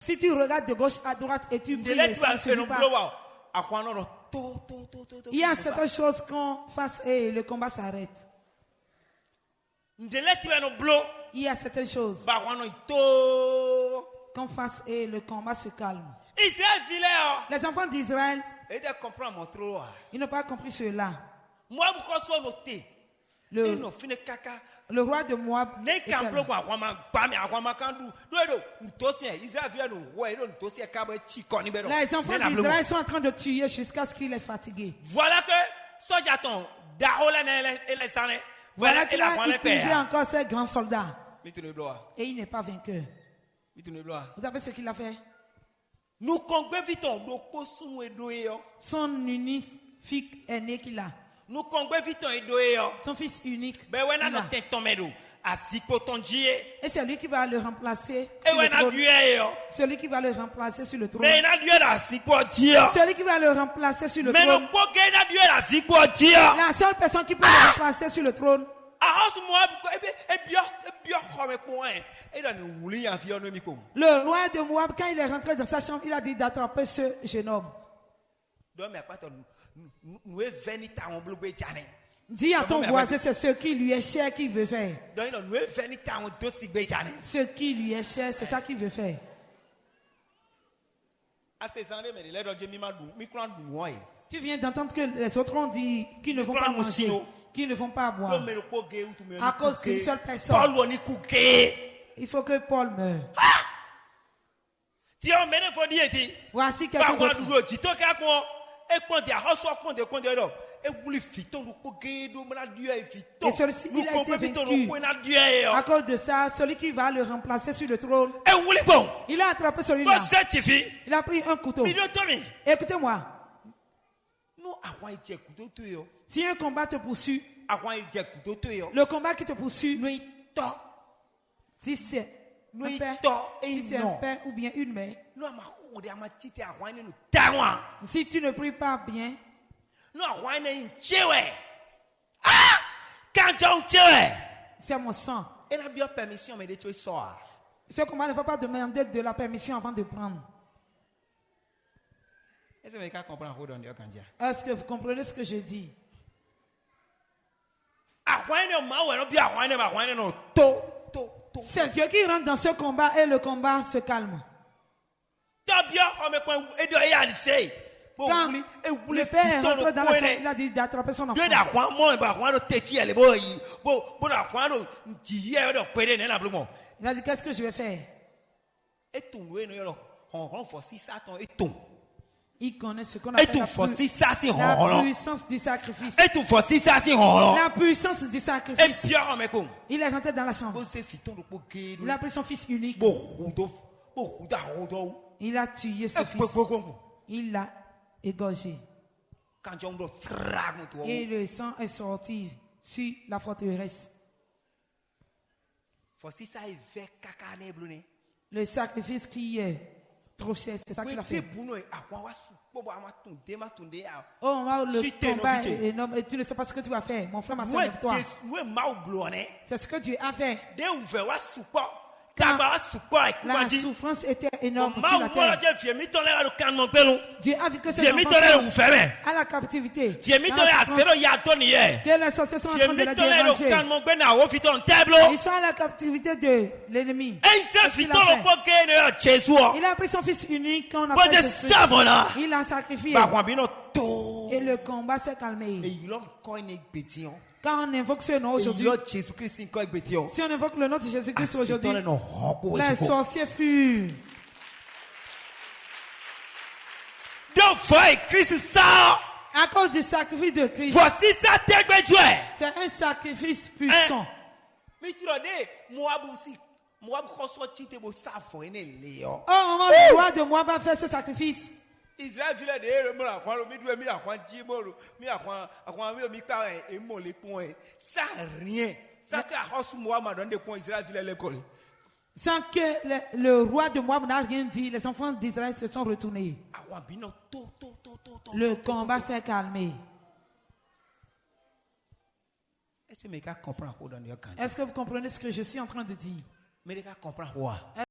Si tu regardes de gauche à droite et tu pries, il y a certaines choses qu'on fasse et le combat s'arrête. Il y a certaines choses qu'on fasse et le combat se calme. Les enfants d'Israël, ils n'ont pas compris cela. Le roi de Moab, les enfants d'Israël sont en train de tuer jusqu'à ce qu'il est fatigué. Voilà que voilà qu'il a utilisé encore ces grands soldats. Et il n'est pas vainqueur. Vous savez ce qu'il a fait? Son unique aîné qu'il a. Son fils unique. Et c'est lui qui va le remplacer sur le trône. Celui qui va le remplacer sur le trône. Celui qui va le remplacer sur le trône. La seule personne qui peut le remplacer sur le trône. Le roi de Moab, quand il est rentré dans sa chambre, il a dit d'attraper ce jeune homme. Dis à ton voisin, c'est ce qui lui est cher qu'il veut faire. Ce qui lui est cher, c'est ça qu'il veut faire. Tu viens d'entendre que les autres ont dit qu'ils ne vont pas manger, qu'ils ne vont pas boire. À cause d'une seule personne. Il faut que Paul meure. Voici quelque chose. Et celui-ci, il a été vaincu. À cause de ça, celui qui va le remplacer sur le trône, il a attrapé celui-là. Il a pris un couteau. Écoutez-moi. Si un combat te poursuit, le combat qui te poursuit, si c'est un père ou bien une mère, si tu ne pries pas bien, c'est mon sang. Ce combat ne va pas demander de la permission avant de prendre. Est-ce que vous comprenez ce que je dis? C'est Dieu qui rentre dans ce combat et le combat se calme. Quand le père est rentré dans la chambre, il a dit d'attraper son enfant. Il a dit, qu'est-ce que je vais faire? Il connaît ce qu'on appelle la puissance du sacrifice. La puissance du sacrifice. Il est rentré dans la chambre. Il a pris son fils unique. Il a tué ce fils. Il l'a égorgé. Et le sang est sorti sur la forteresse. Le sacrifice qui est trop cher, c'est ça qu'il a fait. Oh, le combat est énorme et tu ne sais pas ce que tu vas faire. Mon frère, ma soeur, lève-toi. C'est ce que Dieu a fait. La souffrance était énorme sur la terre. Dieu a vu que ces enfants sont à la captivité. Que les sorciers sont en train de la déranger. Ils sont à la captivité de l'ennemi. Il a pris son fils unique qu'on appelle Jésus. Il l'a sacrifié. Et le combat s'est calmé. Quand on invoque ce nom aujourd'hui, si on invoque le nom de Jésus-Christ aujourd'hui, les sorciers fuient. À cause du sacrifice de Christ. C'est un sacrifice puissant. Oh, maman, le roi de Moab a fait ce sacrifice. Israël ça rien. Sans que le roi de Moab n'a rien dit, les enfants d'Israël se sont retournés. Le combat s'est calmé. Est-ce que vous comprenez ce que je suis en train de dire?